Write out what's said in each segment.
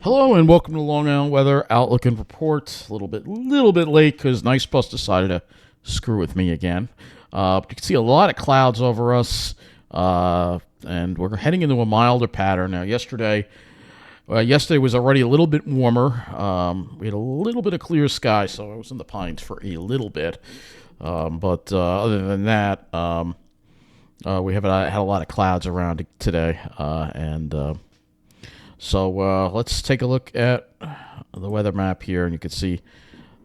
Hello and welcome to Long Island Weather Outlook and Report. A little bit late because Nice Bus decided to screw with me again. You can see a lot of clouds over us, and we're heading into a milder pattern now. Yesterday was already a little bit warmer. We had a little bit of clear sky, so I was in the pines for a little bit. But other than that, we had a lot of clouds around today, So let's take a look at the weather map here, and you can see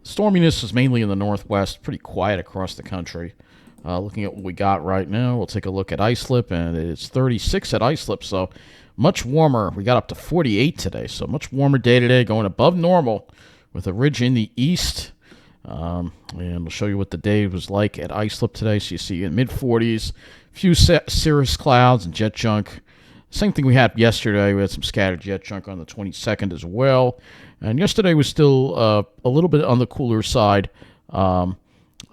storminess is mainly in the northwest, pretty quiet across the country. Looking at what we got right now, we'll take a look at Islip, and it's 36 at Islip, so much warmer. We got up to 48 today, so much warmer day today, going above normal with a ridge in the east. And we'll show you what the day was like at Islip today. So you see in mid-40s, few cirrus clouds and jet junk. Same thing we had yesterday. We had some scattered jet junk on the 22nd as well. And yesterday was still a little bit on the cooler side. So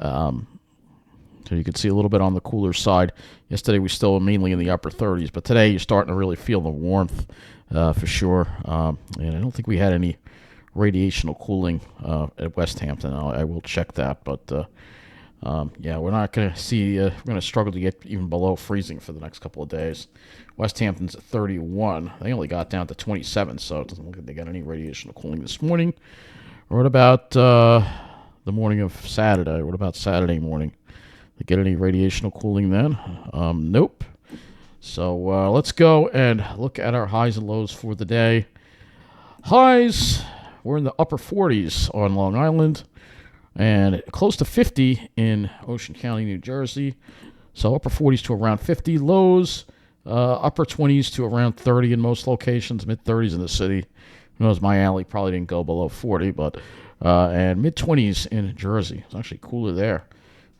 you can see a little bit on the cooler side. Yesterday we still mainly in the upper 30s. But today you're starting to really feel the warmth for sure. And I don't think we had any radiational cooling at West Hampton. I will check that. But yeah, we're not going to see, we're going to struggle to get even below freezing for the next couple of days. West Hampton's at 31. They only got down to 27, so it doesn't look like they got any radiational cooling this morning. What about the morning of Saturday? What about Saturday morning? They get any radiational cooling then? Nope. So let's go and look at our highs and lows for the day. Highs, we're in the upper 40s on Long Island, and close to 50 in Ocean County, New Jersey. So upper 40s to around 50. Lows, upper 20s to around 30 in most locations. Mid 30s in the city. Who knows, my alley probably didn't go below 40, but and mid 20s in Jersey. It's actually cooler there.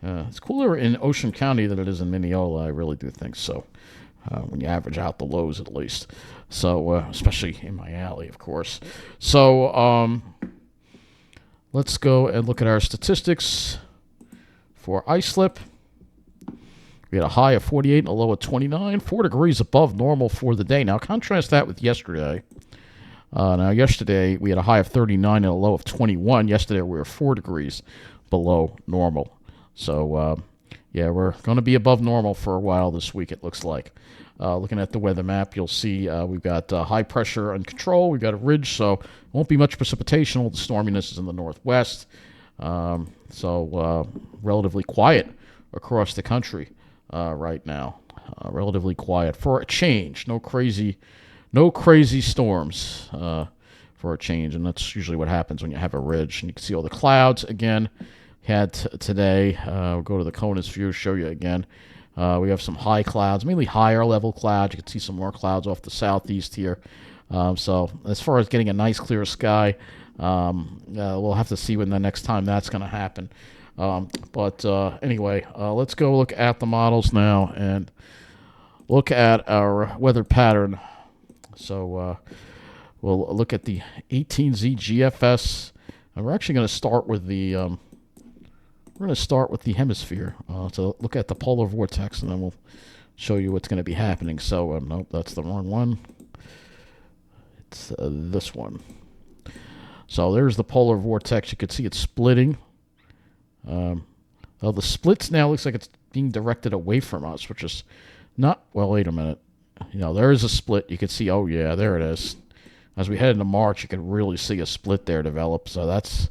It's cooler in Ocean County than it is in Mineola. I really do think so. When you average out the lows, at least. So especially in my alley, of course. So let's go and look at our statistics for Islip. We had a high of 48 and a low of 29, 4 degrees above normal for the day. Now, contrast that with yesterday. Now, yesterday, we had a high of 39 and a low of 21. Yesterday, we were 4 degrees below normal. So, yeah, we're going to be above normal for a while this week, it looks like. Looking at the weather map, you'll see we've got high pressure under control. We've got a ridge, so won't be much precipitation. All the storminess is in the northwest. So relatively quiet across the country right now. Relatively quiet for a change. No crazy storms for a change, and that's usually what happens when you have a ridge. And you can see all the clouds again. Had today. We'll go to the CONUS view, show you again. We have some high clouds, mainly higher level clouds. You can see some more clouds off the southeast here. So as far as getting a nice clear sky, we'll have to see when the next time that's going to happen. But anyway, let's go look at the models now and look at our weather pattern. So we'll look at the 18Z GFS. And we're actually going to start with the hemisphere to look at the polar vortex, and then we'll show you what's going to be happening. So nope, that's the wrong one. It's this one. So there's the polar vortex. You can see it's splitting. Well, the splits now looks like it's being directed away from us, which is not, well, wait a minute. There is a split. You can see, oh yeah, there it is. As we head into March, you can really see a split there develop. So that's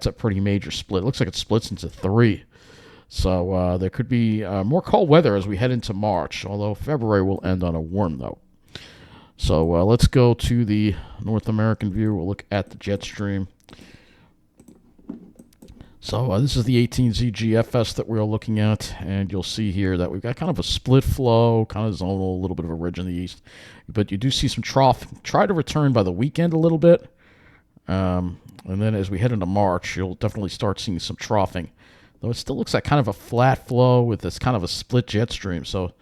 a pretty major split. It looks like it splits into 3. So there could be more cold weather as we head into March, although February will end on a warm note. So let's go to the North American view. We'll look at the jet stream. So this is the 18Z GFS that we're looking at, and you'll see here that we've got kind of a split flow, kind of zonal, a little bit of a ridge in the east. But you do see some trough. Try to return by the weekend a little bit. And then as we head into March, you'll definitely start seeing some troughing. Though it still looks like kind of a flat flow with this kind of a split jet stream. So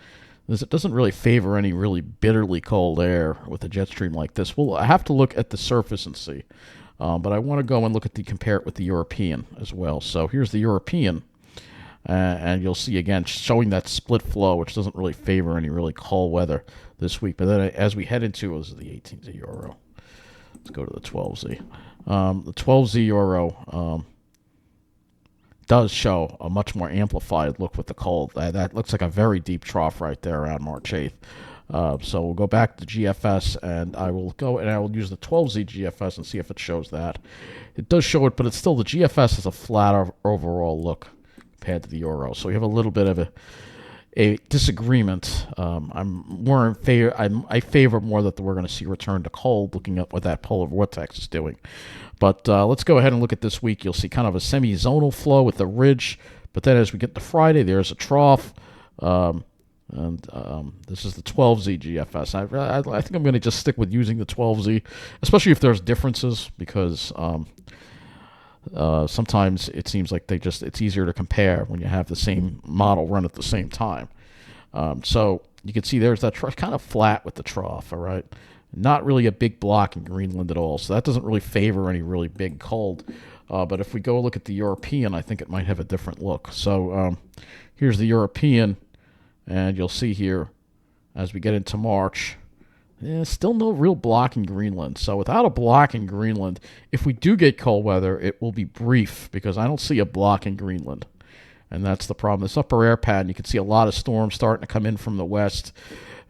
it doesn't really favor any really bitterly cold air with a jet stream like this. We'll have to look at the surface and see. But I want to go and compare it with the European as well. So here's the European. And you'll see, again, showing that split flow, which doesn't really favor any really cold weather this week. But then as we head into, this is the 18th Euro. Let's go to the 12Z. The 12Z Euro does show a much more amplified look with the cold. That looks like a very deep trough right there around March 8th. So we'll go back to GFS, and I will use the 12Z GFS and see if it shows that. It does show it, but it's still, the GFS has a flatter overall look compared to the Euro. So we have a little bit of a disagreement. I'm more in favor. I favor more that we're going to see return to cold, looking at what that polar vortex is doing. But let's go ahead and look at this week. You'll see kind of a semi-zonal flow with the ridge, but then as we get to Friday, there's a trough. This is the 12Z GFS. I think I'm going to just stick with using the 12Z, especially if there's differences, because sometimes it seems like it's easier to compare when you have the same model run at the same time. So you can see there's that trough, kind of flat with the trough, all right? Not really a big block in Greenland at all, so that doesn't really favor any really big cold. But if we go look at the European, I think it might have a different look. So here's the European, and you'll see here as we get into March, still no real block in Greenland. So without a block in Greenland, if we do get cold weather, it will be brief, because I don't see a block in Greenland. And that's the problem. This upper air pattern, you can see a lot of storms starting to come in from the west.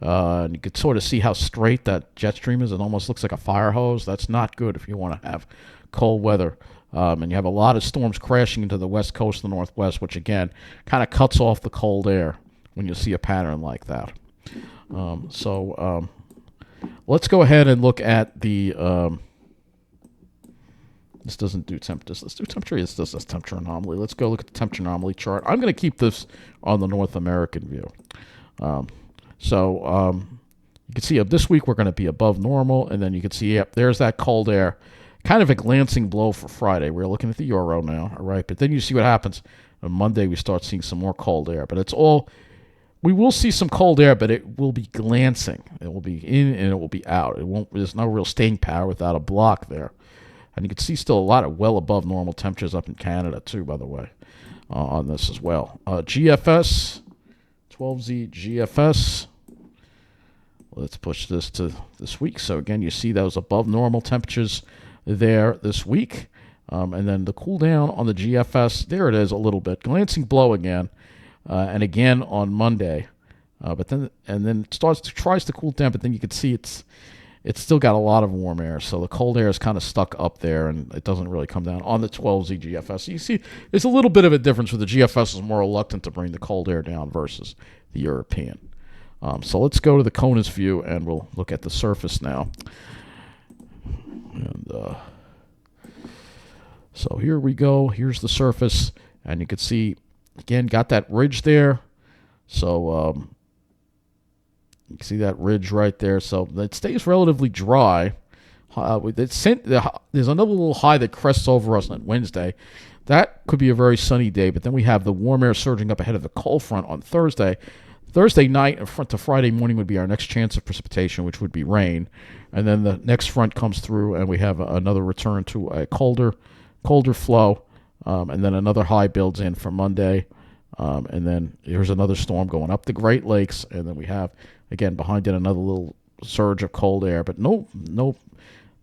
And you can sort of see how straight that jet stream is. It almost looks like a fire hose. That's not good if you want to have cold weather. And you have a lot of storms crashing into the west coast and the northwest, which, again, kind of cuts off the cold air when you see a pattern like that. Let's go ahead and look at the... this doesn't do temperature. Let's do temperature. This does this temperature anomaly. Let's go look at the temperature anomaly chart. I'm going to keep this on the North American view. You can see this week we're going to be above normal, and then you can see, there's that cold air. Kind of a glancing blow for Friday. We're looking at the Euro now, all right? But then you see what happens. On Monday, we start seeing some more cold air. But we will see some cold air, but it will be glancing. It will be in and it will be out. There's no real staying power without a block there. And you can see still a lot of well above normal temperatures up in Canada, too, by the way, on this as well. GFS, 12Z GFS. Let's push this to this week. So, again, you see those above normal temperatures there this week. And then the cool down on the GFS, there it is a little bit. Glancing blow again, and again on Monday. Then it tries to cool down, but then you can see it's still got a lot of warm air. So the cold air is kind of stuck up there, and it doesn't really come down on the 12Z GFS. So you see there's a little bit of a difference where the GFS is more reluctant to bring the cold air down versus the European. So let's go to the CONUS view, and we'll look at the surface now. And so here we go. Here's the surface, and you can see, again, got that ridge there. So you can see that ridge right there. So it stays relatively dry. There's another little high that crests over us on Wednesday. That could be a very sunny day, but then we have the warm air surging up ahead of the cold front on Thursday. Thursday night and front to Friday morning would be our next chance of precipitation, which would be rain. And then the next front comes through, and we have another return to a colder flow. And then another high builds in for Monday. And then here's another storm going up the Great Lakes. And then we have, again, behind it, another little surge of cold air. But no,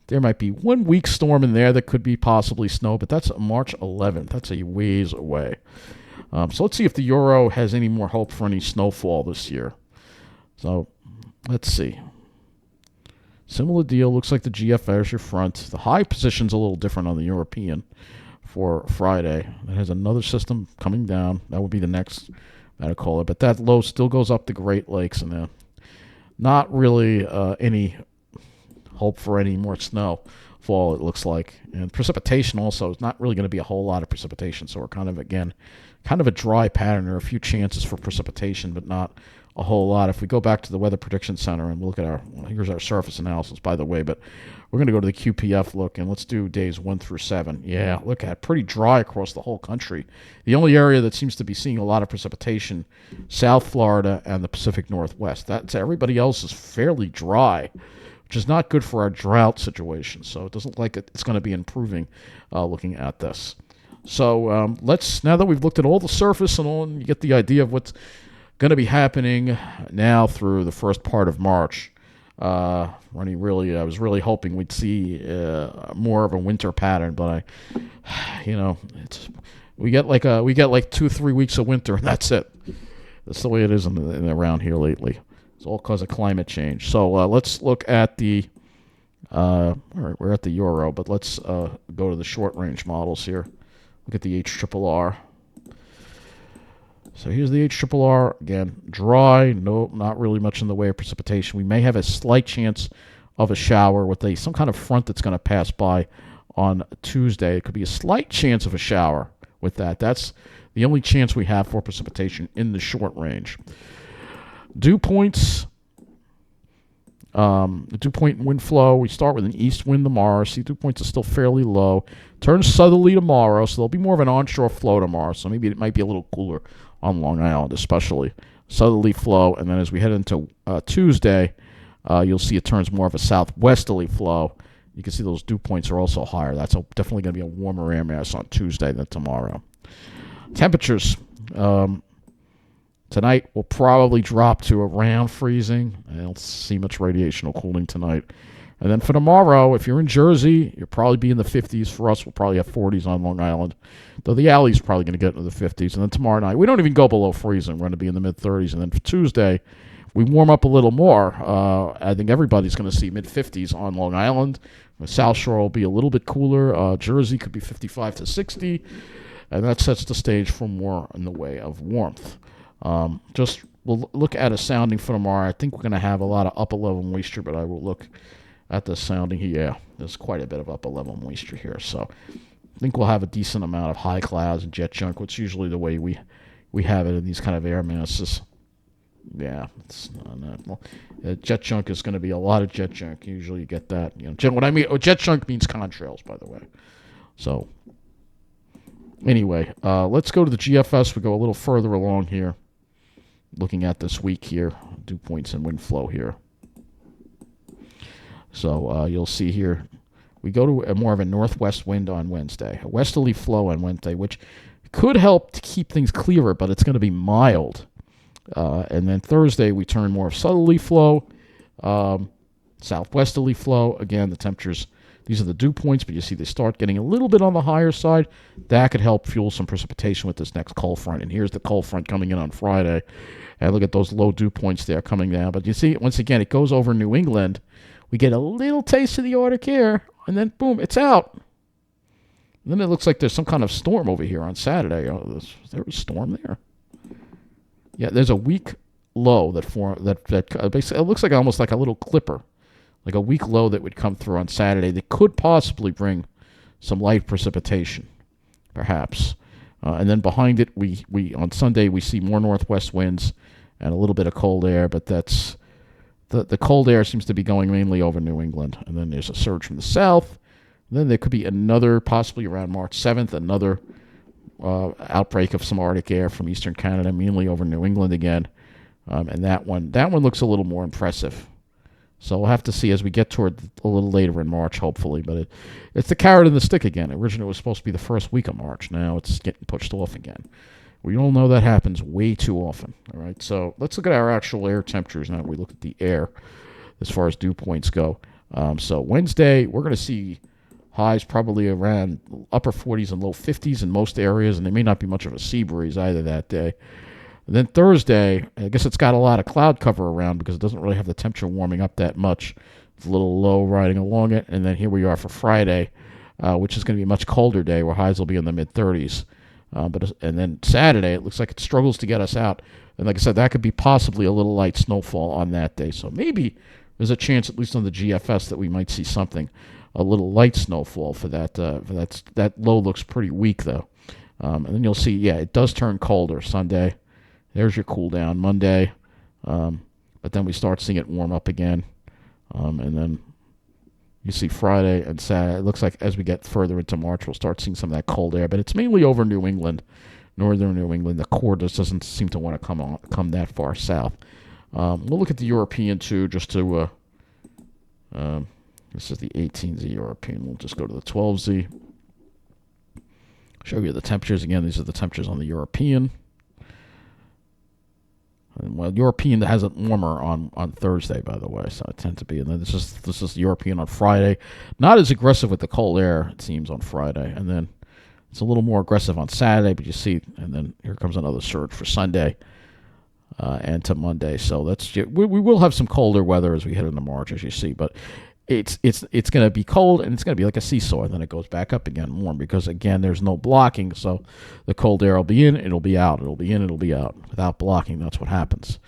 there might be one weak storm in there that could be possibly snow, but that's March 11th. That's a ways away. So let's see if the Euro has any more hope for any snowfall this year. So let's see. Similar deal. Looks like the GFS is your front. The high position's a little different on the European for Friday. It has another system coming down. That would be the next caller. But that low still goes up the Great Lakes, and not really any hope for any more snowfall, it looks like. And precipitation also is not really going to be a whole lot of precipitation. So we're kind of a dry pattern. There are a few chances for precipitation, but not a whole lot. If we go back to the Weather Prediction Center and look at here's our surface analysis, by the way, but we're going to go to the QPF look, and let's do days 1 through 7. Yeah, look at pretty dry across the whole country. The only area that seems to be seeing a lot of precipitation, South Florida and the Pacific Northwest. Everybody else is fairly dry, which is not good for our drought situation. So it doesn't like it's going to be improving looking at this. So now that we've looked at all the surface and all, and you get the idea of what's going to be happening now through the first part of March, I was really hoping we'd see more of a winter pattern, but we get like 2-3 weeks of winter, and that's it. That's the way it is around here lately. It's all because of climate change. So let's look at the. All right, we're at the euro, but let's go to the short range models here. Look at the HRRR. So here's the HRRR. Again, dry. No, not really much in the way of precipitation. We may have a slight chance of a shower with some kind of front that's going to pass by on Tuesday. It could be a slight chance of a shower with that. That's the only chance we have for precipitation in the short range. Dew points. The dew point wind flow, we start with an east wind tomorrow. See, dew points are still fairly low. Turns southerly tomorrow, so there'll be more of an onshore flow tomorrow. So maybe it might be a little cooler on Long Island, especially. Southerly flow, and then as we head into Tuesday, you'll see it turns more of a southwesterly flow. You can see those dew points are also higher. That's definitely going to be a warmer air mass on Tuesday than tomorrow. Temperatures. Tonight will probably drop to around freezing. I don't see much radiational cooling tonight. And then for tomorrow, if you're in Jersey, you'll probably be in the 50s. For us, we'll probably have 40s on Long Island, though the alley's probably going to get into the 50s. And then tomorrow night, we don't even go below freezing. We're going to be in the mid-30s. And then for Tuesday, we warm up a little more. I think everybody's going to see mid-50s on Long Island. The South Shore will be a little bit cooler. Jersey could be 55 to 60. And that sets the stage for more in the way of warmth. We'll look at a sounding for tomorrow. I think we're going to have a lot of upper level moisture, but I will look at the sounding here. Yeah, there's quite a bit of upper level moisture here. So I think we'll have a decent amount of high clouds and jet chunk, which is usually the way we have it in these kind of air masses. Yeah, it's not. Well, jet chunk is going to be a lot of jet chunk. Usually you get that. What I mean, jet chunk means contrails, by the way. So anyway, let's go to the GFS. We go a little further along here. Looking at this week here, dew points and wind flow here. So you'll see here, we go to more of a northwest wind on Wednesday, a westerly flow on Wednesday, which could help to keep things clearer, but it's going to be mild. And then Thursday, we turn more of southerly flow, southwesterly flow. Again, the temperatures, these are the dew points, but you see they start getting a little bit on the higher side. That could help fuel some precipitation with this next cold front. And here's the cold front coming in on Friday. And look at those low dew points there coming down. But you see, once again, it goes over New England. We get a little taste of the Arctic air, and then, boom, it's out. And then it looks like there's some kind of storm over here on Saturday. Oh, is there a storm there? Yeah, there's a weak low that basically, it looks like almost like a little clipper, like a weak low that would come through on Saturday that could possibly bring some light precipitation, perhaps. And then behind it, we on Sunday, we see more northwest winds and a little bit of cold air, but that's the cold air seems to be going mainly over New England. And then there's a surge from the south. And then there could be another, possibly around March 7th, another outbreak of some Arctic air from eastern Canada, mainly over New England again. And that one looks a little more impressive. So we'll have to see as we get toward a little later in March, hopefully. But it's the carrot and the stick again. Originally, it was supposed to be the first week of March. Now it's getting pushed off again. We all know that happens way too often. All right, so let's look at our actual air temperatures now. We look at the air as far as dew points go. So Wednesday, we're going to see highs probably around upper 40s and low 50s in most areas, and there may not be much of a sea breeze either that day. And then Thursday, I guess it's got a lot of cloud cover around because it doesn't really have the temperature warming up that much. It's a little low riding along it. And then here we are for Friday, which is going to be a much colder day where highs will be in the mid-30s. And then Saturday, it looks like it struggles to get us out. And like I said, that could be possibly a little light snowfall on that day. So maybe there's a chance, at least on the GFS, that we might see something, a little light snowfall for that. That low looks pretty weak, though. And then you'll see, yeah, it does turn colder Sunday. There's your cool down Monday. But then we start seeing it warm up again. And then you see Friday and Saturday. It looks like as we get further into March, we'll start seeing some of that cold air. But it's mainly over New England, northern New England. The core just doesn't seem to want to come that far south. We'll look at the European, too, just to... this is the 18Z European. We'll just go to the 12Z. Show you the temperatures again. These are the temperatures on the European. Well, European has it warmer on Thursday, by the way, so it tends to be. And then this is European on Friday. Not as aggressive with the cold air, it seems, on Friday. And then it's a little more aggressive on Saturday, but you see, and then here comes another surge for Sunday and to Monday. So we will have some colder weather as we head into March, as you see. But it's going to be cold, and it's going to be like a seesaw, and then it goes back up again warm because, again, there's no blocking. So the cold air will be in, it'll be out. It'll be in, it'll be out. Without blocking, that's what happens.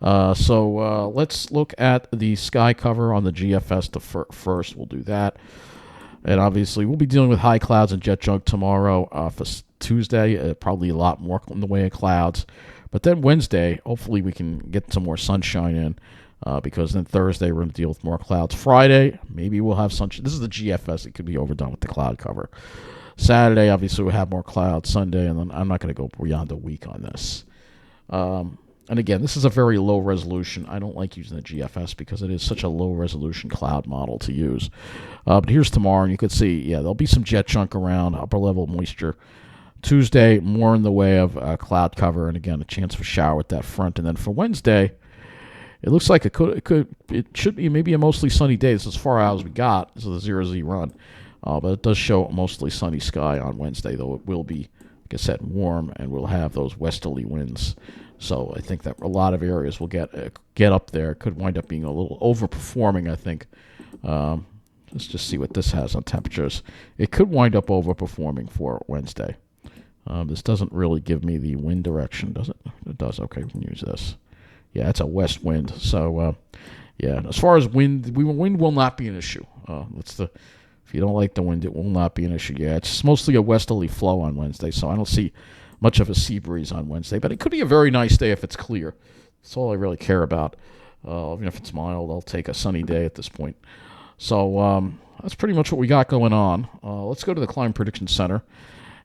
So let's look at the sky cover on the GFS first. We'll do that. And obviously, we'll be dealing with high clouds and jet junk tomorrow for Tuesday. Probably a lot more in the way of clouds. But then Wednesday, hopefully we can get some more sunshine in because then Thursday we're going to deal with more clouds. Friday, maybe we'll have sunshine. This is the GFS. It could be overdone with the cloud cover. Saturday, obviously, we'll have more clouds. Sunday, and then I'm not going to go beyond a week on this. And again, this is a very low resolution. I don't like using the GFS because it is such a low resolution cloud model to use. But here's tomorrow, and you can see, there'll be some jet chunk around, upper level moisture. Tuesday, more in the way of cloud cover, and again, a chance for shower with that front. And then for Wednesday, it looks like it should be maybe a mostly sunny day. This is as far out as we got. This is the 0Z run. But it does show mostly sunny sky on Wednesday, though it will be, like I said, warm, and we'll have those westerly winds. So I think that a lot of areas will get up there. It could wind up being a little overperforming, I think. Let's just see what this has on temperatures. It could wind up overperforming for Wednesday. This doesn't really give me the wind direction, does it? It does. Okay, we can use this. Yeah, it's a west wind. So, as far as wind will not be an issue. If you don't like the wind, it will not be an issue. Yeah, it's mostly a westerly flow on Wednesday, so I don't see much of a sea breeze on Wednesday. But it could be a very nice day if it's clear. That's all I really care about. Even if it's mild, I'll take a sunny day at this point. So that's pretty much what we got going on. Let's go to the Climate Prediction Center.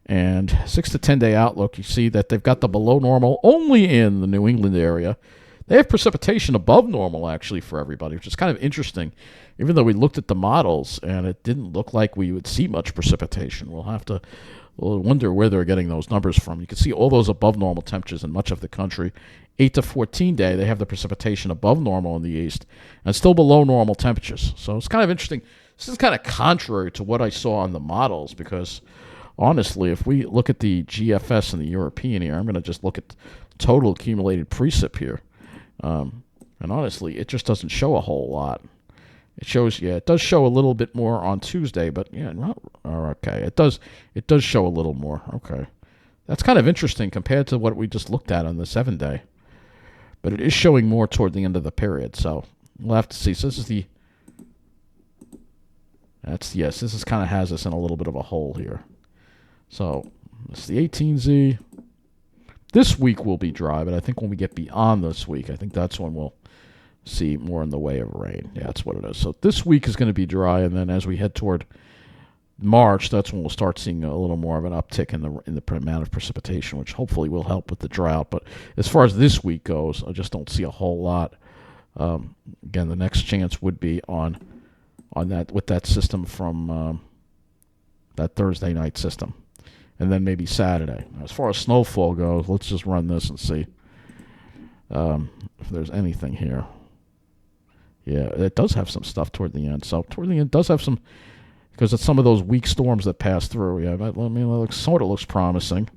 And 6 to 10 day outlook, you see that they've got the below normal only in the New England area. They have precipitation above normal, actually, for everybody, which is kind of interesting. Even though we looked at the models, and it didn't look like we would see much precipitation. We'll wonder where they're getting those numbers from. You can see all those above normal temperatures in much of the country. 8 to 14 day, they have the precipitation above normal in the east, and still below normal temperatures. So it's kind of interesting. This is kind of contrary to what I saw on the models, because honestly, if we look at the GFS and the European here, I'm going to just look at total accumulated precip here. And honestly, it just doesn't show a whole lot. It shows, it does show a little bit more on Tuesday, but okay. It does show a little more. Okay. That's kind of interesting compared to what we just looked at on the 7 day. But it is showing more toward the end of the period, so we'll have to see. So this is kind of has us in a little bit of a hole here. So it's the 18Z. This week will be dry, but I think when we get beyond this week, I think that's when we'll see more in the way of rain. Yeah, that's what it is. So this week is going to be dry, and then as we head toward March, that's when we'll start seeing a little more of an uptick in the amount of precipitation, which hopefully will help with the drought. But as far as this week goes, I just don't see a whole lot. Again, the next chance would be on that with that system from that Thursday night system. And then maybe Saturday. As far as snowfall goes, let's just run this and see if there's anything here. Yeah, it does have some stuff toward the end. So toward the end, it does have some, because it's some of those weak storms that pass through. Yeah, it sort of looks promising.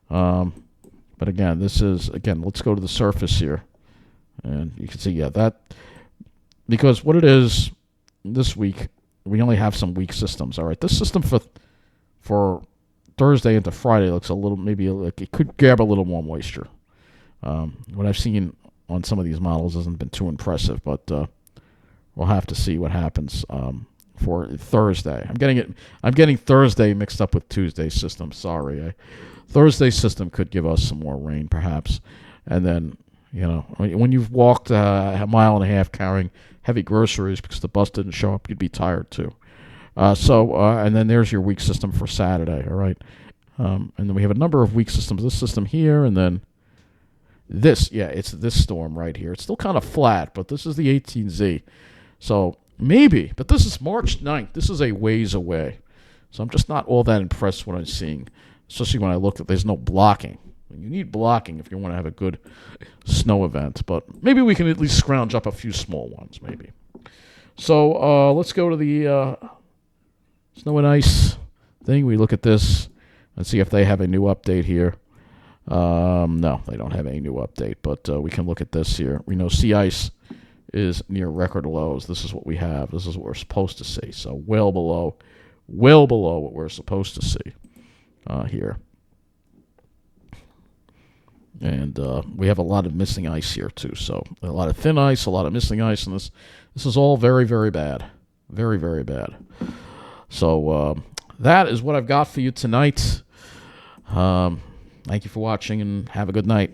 But again, let's go to the surface here. And you can see, because what it is this week, we only have some weak systems. All right, this system for Thursday into Friday looks a little, maybe like it could grab a little more moisture. What I've seen on some of these models hasn't been too impressive, but we'll have to see what happens for Thursday. I'm getting Thursday mixed up with Tuesday's system. Sorry, Thursday's system could give us some more rain, perhaps, and then when you've walked a mile and a half carrying heavy groceries because the bus didn't show up, you'd be tired too. And then there's your weak system for Saturday, all right? And then we have a number of weak systems. This system here, and then this. Yeah, it's this storm right here. It's still kind of flat, but this is the 18Z. So maybe, but this is March 9th. This is a ways away. So I'm just not all that impressed with what I'm seeing, especially when I look at there's no blocking. You need blocking if you want to have a good snow event, but maybe we can at least scrounge up a few small ones, maybe. So let's go to the snow and ice thing. We look at this and see if they have a new update here. No, they don't have any new update, but we can look at this here. We know sea ice is near record lows. This is what we have. This is what we're supposed to see. So well below what we're supposed to see here. And we have a lot of missing ice here too. So a lot of thin ice, a lot of missing ice, and this is all very, very bad. Very, very bad. So that is what I've got for you tonight. Thank you for watching, and have a good night.